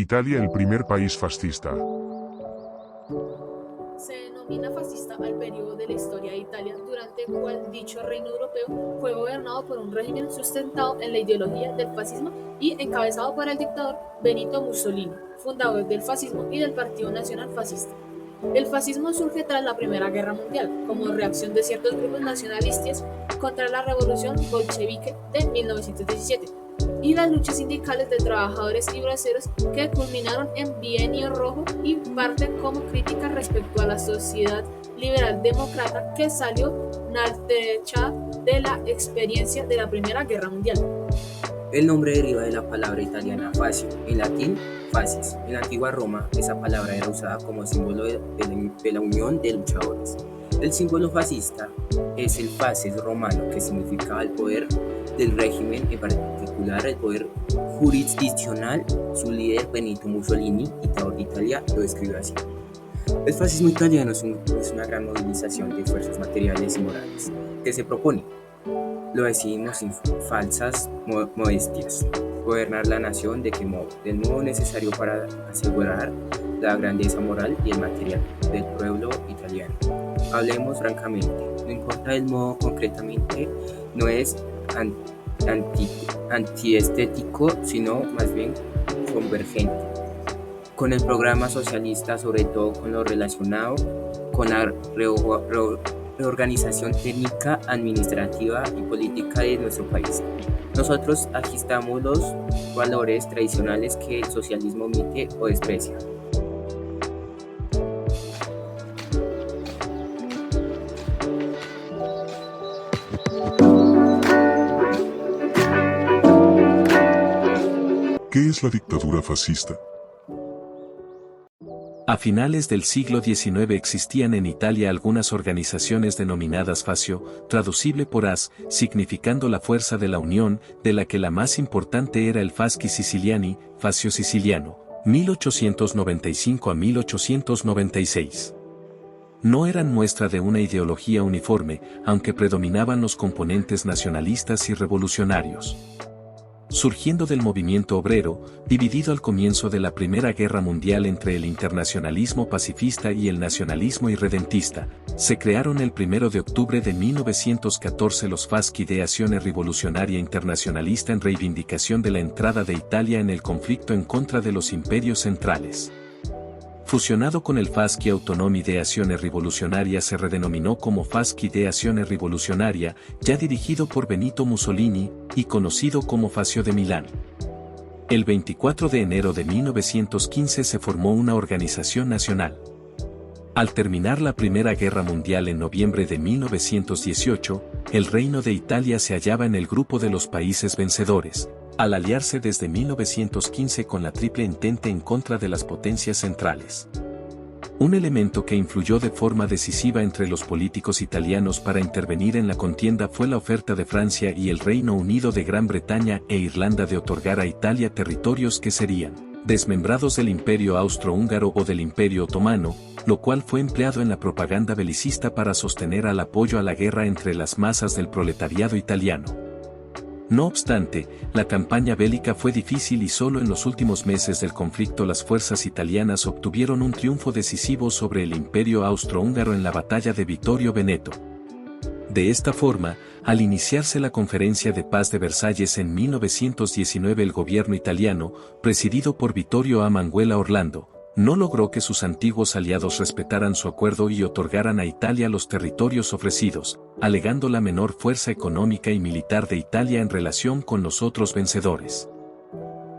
Italia, el primer país fascista. Se denomina fascista al periodo de la historia de Italia durante el cual dicho reino europeo fue gobernado por un régimen sustentado en la ideología del fascismo y encabezado por el dictador Benito Mussolini, fundador del fascismo y del Partido Nacional Fascista. El fascismo surge tras la Primera Guerra Mundial, como reacción de ciertos grupos nacionalistas contra la revolución bolchevique de 1917 y las luchas sindicales de trabajadores y braceros que culminaron en Bienio Rojo y parte como crítica respecto a la sociedad liberal demócrata que salió maltrechada de la experiencia de la Primera Guerra Mundial. El nombre deriva de la palabra italiana fascio, en latín fascis. En la antigua Roma, esa palabra era usada como símbolo de la unión de luchadores. El símbolo fascista es el fasces romano, que significaba el poder del régimen, en particular el poder jurisdiccional. Su líder, Benito Mussolini, dictador de Italia, lo describió así. El fascismo italiano es una gran movilización de fuerzas materiales y morales que se propone, lo decidimos sin falsas modestias, gobernar la nación ¿de qué modo? Del modo necesario para asegurar la grandeza moral y el material del pueblo italiano. Hablemos francamente, no importa el modo concretamente, no es antiestético, sino más bien convergente con el programa socialista, sobre todo con lo relacionado con la reorganización técnica, administrativa y política de nuestro país. Nosotros agitamos los valores tradicionales que el socialismo omite o desprecia. ¿Qué es la dictadura fascista? A finales del siglo XIX existían en Italia algunas organizaciones denominadas fascio, traducible por as, significando la fuerza de la unión, de la que la más importante era el Fasci Siciliani, Fascio Siciliano, 1895 a 1896. No eran muestra de una ideología uniforme, aunque predominaban los componentes nacionalistas y revolucionarios. Surgiendo del movimiento obrero, dividido al comienzo de la Primera Guerra Mundial entre el internacionalismo pacifista y el nacionalismo irredentista, se crearon el 1 de octubre de 1914 los Fasci de Azione Rivoluzionaria Internacionalista en reivindicación de la entrada de Italia en el conflicto en contra de los imperios centrales. Fusionado con el Fasci Autonomi de Azione Rivoluzionaria, se redenominó como Fasci de Azione Rivoluzionaria, ya dirigido por Benito Mussolini, y conocido como Fascio de Milán. El 24 de enero de 1915 se formó una organización nacional. Al terminar la Primera Guerra Mundial en noviembre de 1918, el Reino de Italia se hallaba en el grupo de los países vencedores, al aliarse desde 1915 con la Triple Entente en contra de las potencias centrales. Un elemento que influyó de forma decisiva entre los políticos italianos para intervenir en la contienda fue la oferta de Francia y el Reino Unido de Gran Bretaña e Irlanda de otorgar a Italia territorios que serían desmembrados del Imperio Austrohúngaro o del Imperio Otomano, lo cual fue empleado en la propaganda belicista para sostener al apoyo a la guerra entre las masas del proletariado italiano. No obstante, la campaña bélica fue difícil y solo en los últimos meses del conflicto las fuerzas italianas obtuvieron un triunfo decisivo sobre el Imperio Austrohúngaro en la batalla de Vittorio Veneto. De esta forma, al iniciarse la Conferencia de Paz de Versalles en 1919, el gobierno italiano, presidido por Vittorio Emanuele Orlando, no logró que sus antiguos aliados respetaran su acuerdo y otorgaran a Italia los territorios ofrecidos, alegando la menor fuerza económica y militar de Italia en relación con los otros vencedores.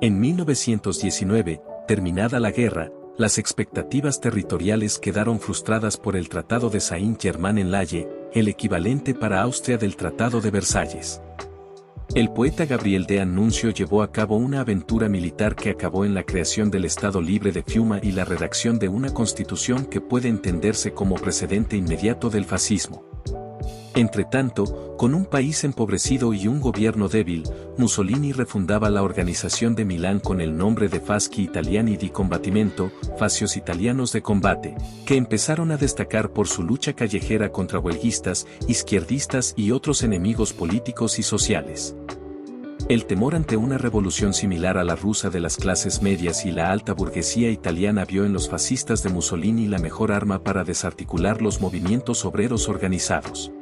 En 1919, terminada la guerra, las expectativas territoriales quedaron frustradas por el Tratado de Saint-Germain-en-Laye, el equivalente para Austria del Tratado de Versalles. El poeta Gabriel D'Annunzio llevó a cabo una aventura militar que acabó en la creación del Estado Libre de Fiume y la redacción de una constitución que puede entenderse como precedente inmediato del fascismo. Entretanto, con un país empobrecido y un gobierno débil, Mussolini refundaba la organización de Milán con el nombre de Fasci Italiani di Combattimento, Fascios Italianos de Combate, que empezaron a destacar por su lucha callejera contra huelguistas, izquierdistas y otros enemigos políticos y sociales. El temor ante una revolución similar a la rusa de las clases medias y la alta burguesía italiana vio en los fascistas de Mussolini la mejor arma para desarticular los movimientos obreros organizados.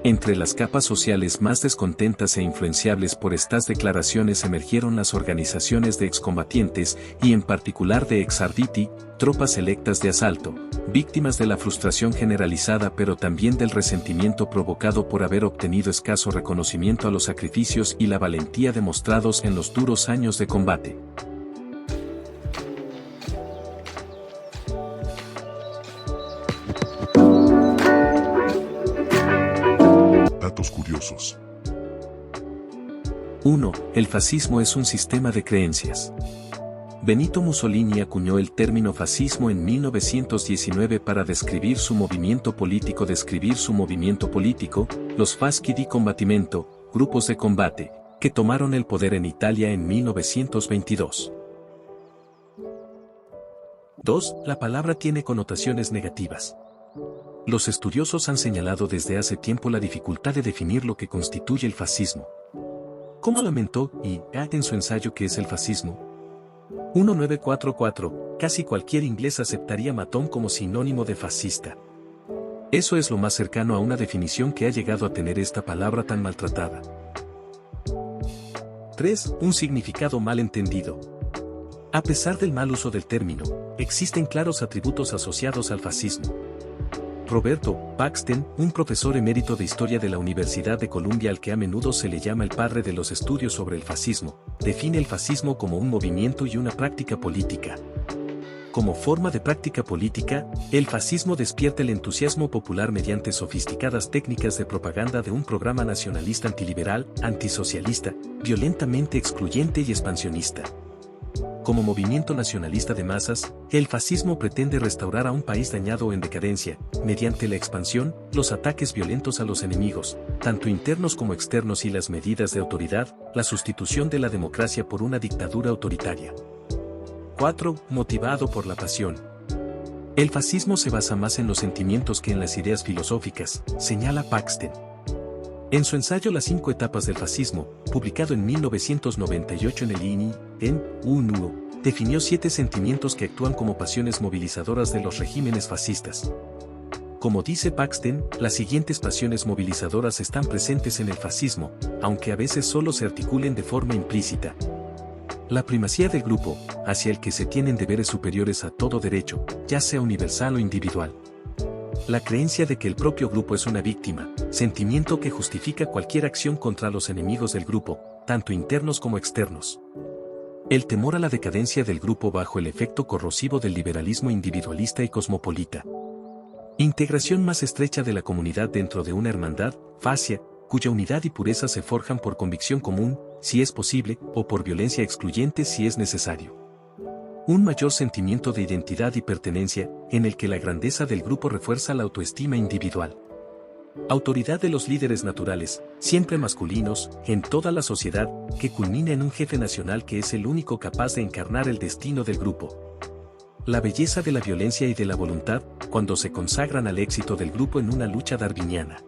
Entre las capas sociales más descontentas e influenciables por estas declaraciones emergieron las organizaciones de excombatientes y en particular de exarditi, tropas electas de asalto, víctimas de la frustración generalizada pero también del resentimiento provocado por haber obtenido escaso reconocimiento a los sacrificios y la valentía demostrados en los duros años de combate. Datos curiosos. 1. El fascismo es un sistema de creencias. Benito Mussolini acuñó el término fascismo en 1919 para describir su movimiento político. Los fasci di combattimento, grupos de combate, que tomaron el poder en Italia en 1922. 2. La palabra tiene connotaciones negativas. Los estudiosos han señalado desde hace tiempo la dificultad de definir lo que constituye el fascismo. Como lamentó Iyad en su ensayo ¿Qué es el fascismo? 1944, casi cualquier inglés aceptaría matón como sinónimo de fascista. Eso es lo más cercano a una definición que ha llegado a tener esta palabra tan maltratada. 3. Un significado mal entendido. A pesar del mal uso del término, existen claros atributos asociados al fascismo. Roberto Paxton, un profesor emérito de historia de la Universidad de Columbia al que a menudo se le llama el padre de los estudios sobre el fascismo, define el fascismo como un movimiento y una práctica política. Como forma de práctica política, el fascismo despierta el entusiasmo popular mediante sofisticadas técnicas de propaganda de un programa nacionalista antiliberal, antisocialista, violentamente excluyente y expansionista. Como movimiento nacionalista de masas, el fascismo pretende restaurar a un país dañado o en decadencia, mediante la expansión, los ataques violentos a los enemigos, tanto internos como externos y las medidas de autoridad, la sustitución de la democracia por una dictadura autoritaria. 4. Motivado por la pasión. El fascismo se basa más en los sentimientos que en las ideas filosóficas, señala Paxton. En su ensayo Las 5 etapas del fascismo, publicado en 1998 en el INI, definió 7 sentimientos que actúan como pasiones movilizadoras de los regímenes fascistas. Como dice Paxton, las siguientes pasiones movilizadoras están presentes en el fascismo, aunque a veces solo se articulen de forma implícita. La primacía del grupo, hacia el que se tienen deberes superiores a todo derecho, ya sea universal o individual. La creencia de que el propio grupo es una víctima, sentimiento que justifica cualquier acción contra los enemigos del grupo, tanto internos como externos. El temor a la decadencia del grupo bajo el efecto corrosivo del liberalismo individualista y cosmopolita. Integración más estrecha de la comunidad dentro de una hermandad, fascia, cuya unidad y pureza se forjan por convicción común, si es posible, o por violencia excluyente si es necesario. Un mayor sentimiento de identidad y pertenencia, en el que la grandeza del grupo refuerza la autoestima individual. Autoridad de los líderes naturales, siempre masculinos, en toda la sociedad, que culmina en un jefe nacional que es el único capaz de encarnar el destino del grupo. La belleza de la violencia y de la voluntad, cuando se consagran al éxito del grupo en una lucha darwiniana.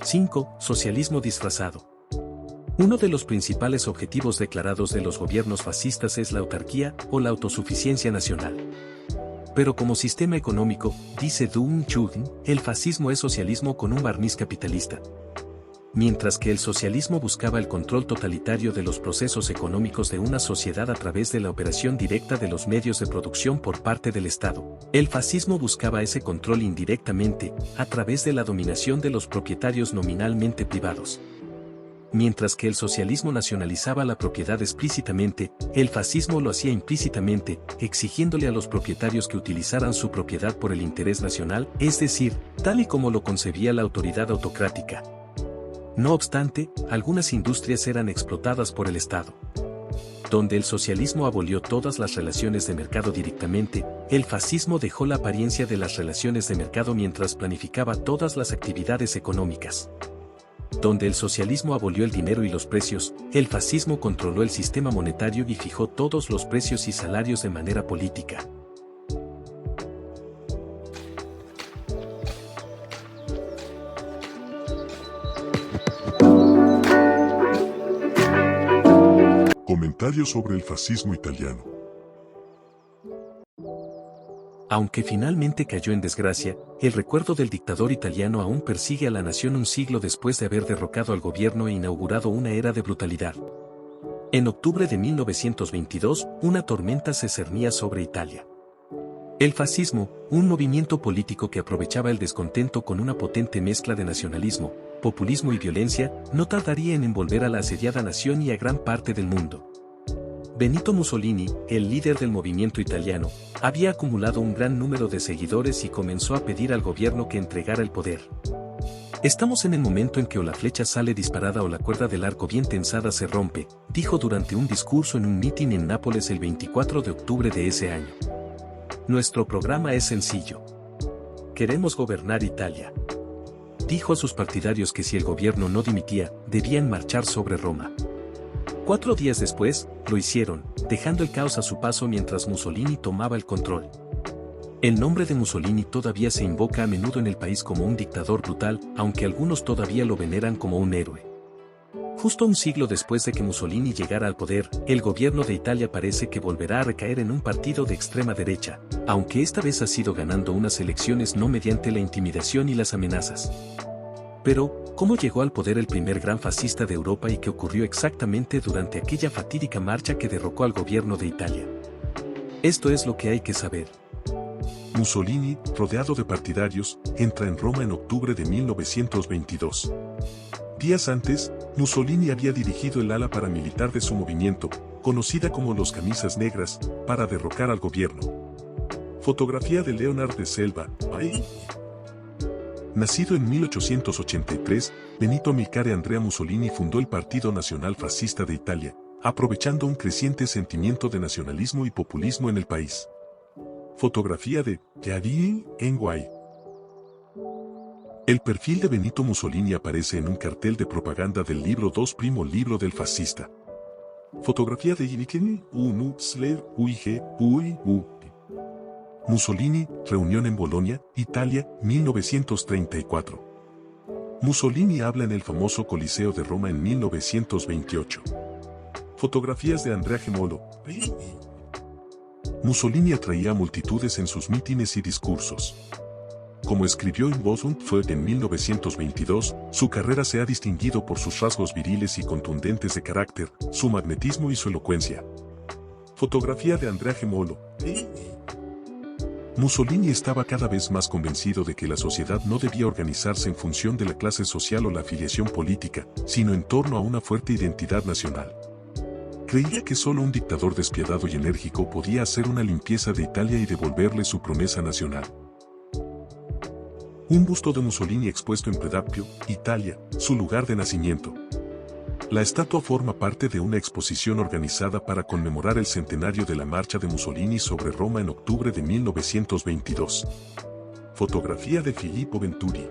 5. Socialismo disfrazado. Uno de los principales objetivos declarados de los gobiernos fascistas es la autarquía o la autosuficiencia nacional. Pero como sistema económico, dice Dung Chun, el fascismo es socialismo con un barniz capitalista. Mientras que el socialismo buscaba el control totalitario de los procesos económicos de una sociedad a través de la operación directa de los medios de producción por parte del Estado, el fascismo buscaba ese control indirectamente, a través de la dominación de los propietarios nominalmente privados. Mientras que el socialismo nacionalizaba la propiedad explícitamente, el fascismo lo hacía implícitamente, exigiéndole a los propietarios que utilizaran su propiedad por el interés nacional, es decir, tal y como lo concebía la autoridad autocrática. No obstante, algunas industrias eran explotadas por el Estado. Donde el socialismo abolió todas las relaciones de mercado directamente, el fascismo dejó la apariencia de las relaciones de mercado mientras planificaba todas las actividades económicas. Donde el socialismo abolió el dinero y los precios, el fascismo controló el sistema monetario y fijó todos los precios y salarios de manera política. Comentarios sobre el fascismo italiano. Aunque finalmente cayó en desgracia, el recuerdo del dictador italiano aún persigue a la nación un siglo después de haber derrocado al gobierno e inaugurado una era de brutalidad. En octubre de 1922, una tormenta se cernía sobre Italia. El fascismo, un movimiento político que aprovechaba el descontento con una potente mezcla de nacionalismo, populismo y violencia, no tardaría en envolver a la asediada nación y a gran parte del mundo. Benito Mussolini, el líder del movimiento italiano, había acumulado un gran número de seguidores y comenzó a pedir al gobierno que entregara el poder. Estamos en el momento en que o la flecha sale disparada o la cuerda del arco bien tensada se rompe, dijo durante un discurso en un mitin en Nápoles el 24 de octubre de ese año. Nuestro programa es sencillo. Queremos gobernar Italia. Dijo a sus partidarios que si el gobierno no dimitía, debían marchar sobre Roma. 4 días después, lo hicieron, dejando el caos a su paso mientras Mussolini tomaba el control. El nombre de Mussolini todavía se invoca a menudo en el país como un dictador brutal, aunque algunos todavía lo veneran como un héroe. Justo un siglo después de que Mussolini llegara al poder, el gobierno de Italia parece que volverá a recaer en un partido de extrema derecha, aunque esta vez ha sido ganando unas elecciones no mediante la intimidación y las amenazas. Pero, ¿cómo llegó al poder el primer gran fascista de Europa y qué ocurrió exactamente durante aquella fatídica marcha que derrocó al gobierno de Italia? Esto es lo que hay que saber. Mussolini, rodeado de partidarios, entra en Roma en octubre de 1922. Días antes, Mussolini había dirigido el ala paramilitar de su movimiento, conocida como los Camisas Negras, para derrocar al gobierno. Fotografía de Leonard de Selva. Nacido en 1883, Benito Amilcare Andrea Mussolini fundó el Partido Nacional Fascista de Italia, aprovechando un creciente sentimiento de nacionalismo y populismo en el país. Fotografía de Yadin Enguay. El perfil de Benito Mussolini aparece en un cartel de propaganda del libro 2 primo libro del fascista. Fotografía de Yviken Unu Sler Uige Ui U. Mussolini, reunión en Bolonia, Italia, 1934. Mussolini habla en el famoso Coliseo de Roma en 1928. Fotografías de Andrea Gemolo. Mussolini atraía a multitudes en sus mítines y discursos. Como escribió en voz und Fürth en 1922, su carrera se ha distinguido por sus rasgos viriles y contundentes de carácter, su magnetismo y su elocuencia. Fotografía de Andrea Gemolo. Mussolini estaba cada vez más convencido de que la sociedad no debía organizarse en función de la clase social o la afiliación política, sino en torno a una fuerte identidad nacional. Creía que solo un dictador despiadado y enérgico podía hacer una limpieza de Italia y devolverle su promesa nacional. Un busto de Mussolini expuesto en Predappio, Italia, su lugar de nacimiento. La estatua forma parte de una exposición organizada para conmemorar el centenario de la marcha de Mussolini sobre Roma en octubre de 1922. Fotografía de Filippo Venturi.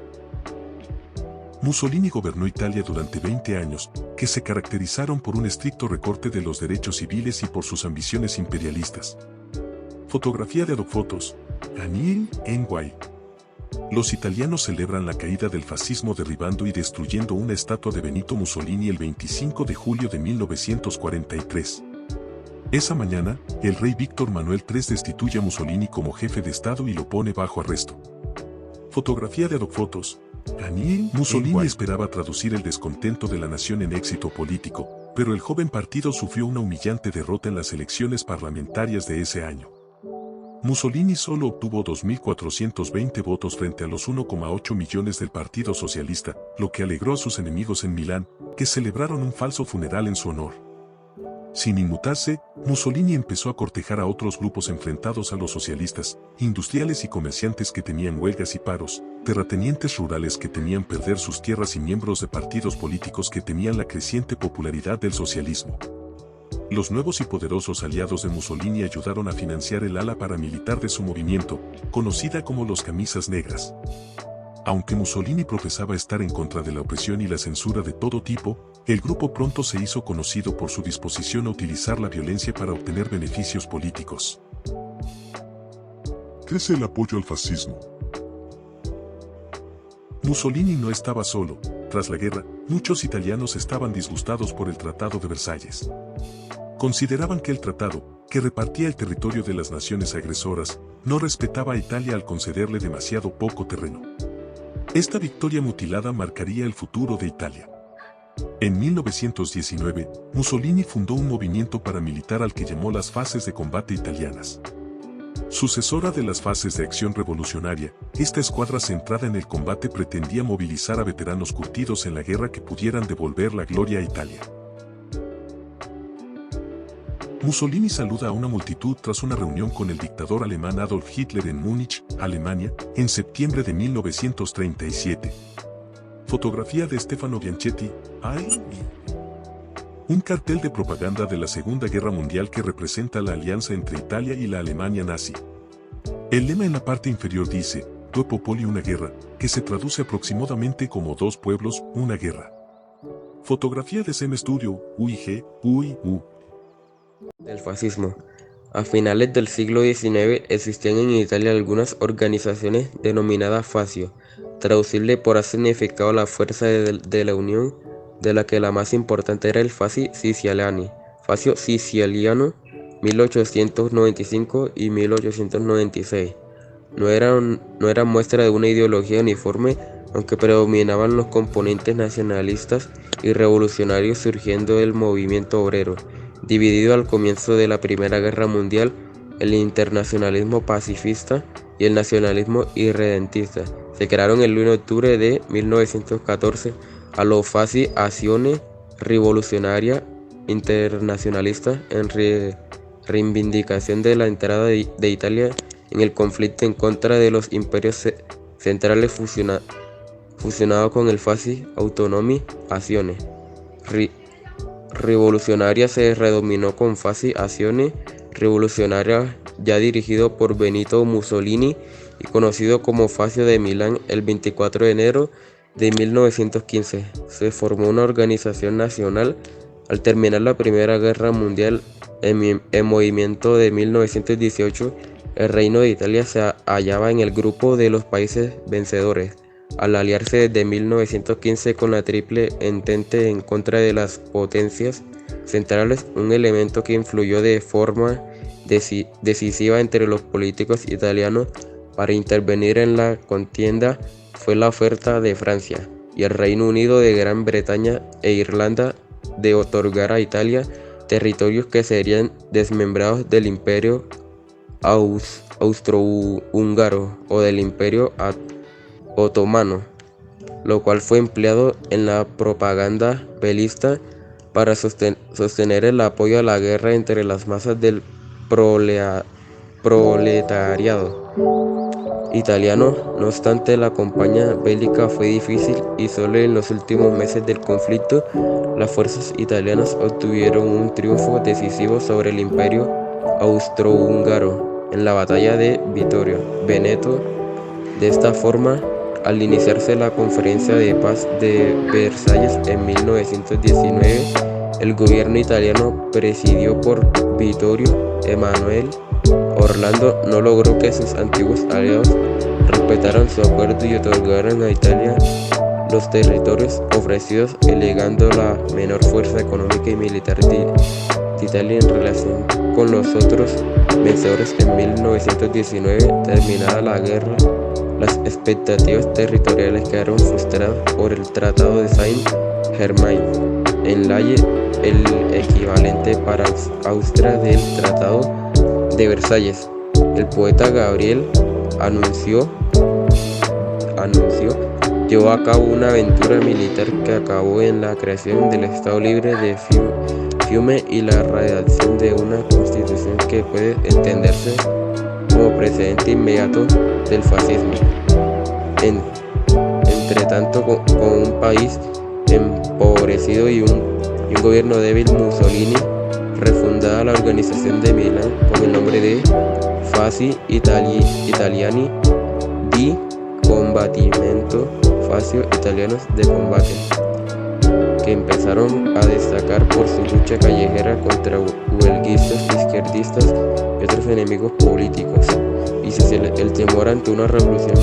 Mussolini gobernó Italia durante 20 años, que se caracterizaron por un estricto recorte de los derechos civiles y por sus ambiciones imperialistas. Fotografía de Adolfotos. Daniel Enguay. Los italianos celebran la caída del fascismo derribando y destruyendo una estatua de Benito Mussolini el 25 de julio de 1943. Esa mañana, el rey Víctor Manuel III destituye a Mussolini como jefe de Estado y lo pone bajo arresto. Fotografía de Adolfotos. Daniel Mussolini esperaba traducir el descontento de la nación en éxito político, pero el joven partido sufrió una humillante derrota en las elecciones parlamentarias de ese año. Mussolini solo obtuvo 2.420 votos frente a los 1,8 millones del Partido Socialista, lo que alegró a sus enemigos en Milán, que celebraron un falso funeral en su honor. Sin inmutarse, Mussolini empezó a cortejar a otros grupos enfrentados a los socialistas, industriales y comerciantes que tenían huelgas y paros, terratenientes rurales que temían perder sus tierras y miembros de partidos políticos que temían la creciente popularidad del socialismo. Los nuevos y poderosos aliados de Mussolini ayudaron a financiar el ala paramilitar de su movimiento, conocida como los Camisas Negras. Aunque Mussolini profesaba estar en contra de la opresión y la censura de todo tipo, el grupo pronto se hizo conocido por su disposición a utilizar la violencia para obtener beneficios políticos. Crece el apoyo al fascismo. Mussolini no estaba solo. Tras la guerra, muchos italianos estaban disgustados por el Tratado de Versalles. Consideraban que el tratado, que repartía el territorio de las naciones agresoras, no respetaba a Italia al concederle demasiado poco terreno. Esta victoria mutilada marcaría el futuro de Italia. En 1919, Mussolini fundó un movimiento paramilitar al que llamó las fases de combate italianas. Sucesora de las fases de acción revolucionaria, esta escuadra centrada en el combate pretendía movilizar a veteranos curtidos en la guerra que pudieran devolver la gloria a Italia. Mussolini saluda a una multitud tras una reunión con el dictador alemán Adolf Hitler en Múnich, Alemania, en septiembre de 1937. Fotografía de Stefano Bianchetti. Un cartel de propaganda de la Segunda Guerra Mundial que representa la alianza entre Italia y la Alemania nazi. El lema en la parte inferior dice, Due popoli una guerra, que se traduce aproximadamente como dos pueblos, una guerra. Fotografía de SEM Studio, UIG. Del fascismo. A finales del siglo XIX existían en Italia algunas organizaciones denominadas fascio, traducible por ha significado la fuerza de la unión, de la que la más importante era el Fascio Siciliano, 1895 y 1896. No eran muestra de una ideología uniforme, aunque predominaban los componentes nacionalistas y revolucionarios surgiendo del movimiento obrero, dividido al comienzo de la Primera Guerra Mundial, el internacionalismo pacifista y el nacionalismo irredentista. Se crearon el 1 de octubre de 1914 a los Fasci Azione Rivoluzionaria Internazionalista en reivindicación de la entrada de Italia en el conflicto en contra de los imperios centrales fusionado con el Fasci Autonomi Azione Rivoluzionaria se redominó con Fasci Azione Rivoluzionaria, ya dirigido por Benito Mussolini y conocido como Fascio de Milán. El 24 de enero de 1915 se formó una organización nacional. Al terminar la Primera Guerra Mundial, en movimiento de 1918, el Reino de Italia se hallaba en el grupo de los países vencedores, al aliarse desde 1915 con la Triple Entente en contra de las potencias centrales, un elemento que influyó de forma decisiva entre los políticos italianos para intervenir en la contienda fue la oferta de Francia y el Reino Unido, de Gran Bretaña e Irlanda de otorgar a Italia territorios que serían desmembrados del Imperio Austrohúngaro o del Imperio Otomano, lo cual fue empleado en la propaganda belista para sostener el apoyo a la guerra entre las masas del proletariado italiano. No obstante, la campaña bélica fue difícil y solo en los últimos meses del conflicto las fuerzas italianas obtuvieron un triunfo decisivo sobre el Imperio Austrohúngaro en la batalla de Vittorio Veneto. De esta forma, al iniciarse la Conferencia de Paz de Versalles en 1919, el gobierno italiano, presidido por Vittorio Emanuele Orlando, no logró que sus antiguos aliados respetaran su acuerdo y otorgaran a Italia los territorios ofrecidos, alegando la menor fuerza económica y militar de Italia en relación con los otros vencedores. En 1919, terminada la guerra, las expectativas territoriales quedaron frustradas por el Tratado de Saint-Germain en Laye, el equivalente para Austria del Tratado de Versalles. El poeta Gabriel Anuncio llevó a cabo una aventura militar que acabó en la creación del Estado Libre de Fiume y la redacción de una constitución que puede entenderse como precedente inmediato del fascismo. Entre tanto, con un país empobrecido y un gobierno débil, Mussolini refundaba la organización de Milán con el nombre de Fasci Italiani di Combattimento, Fascio Italianos de Combate, que empezaron a destacar por su lucha callejera contra huelguistas, izquierdistas y otros enemigos políticos, y el temor ante una revolución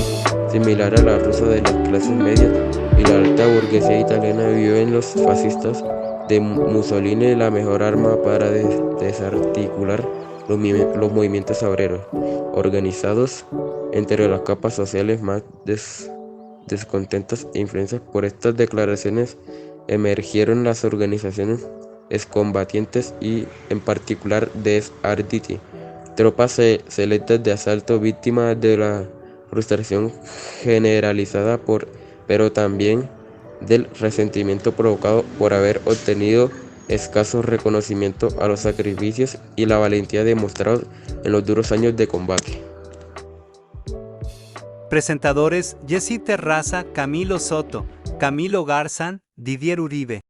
similar a la rusa de las clases medias y la alta burguesía italiana vio en los fascistas de Mussolini la mejor arma para desarticular los movimientos obreros, organizados entre las capas sociales más descontentas e influenciadas por estas declaraciones emergieron las organizaciones excombatientes y en particular des Arditi, tropas selectas de asalto víctimas de la frustración generalizada pero también del resentimiento provocado por haber obtenido escaso reconocimiento a los sacrificios y la valentía demostrados en los duros años de combate. Presentadores: Jessy Terraza, Camilo Soto, Camilo Garzán, Didier Uribe.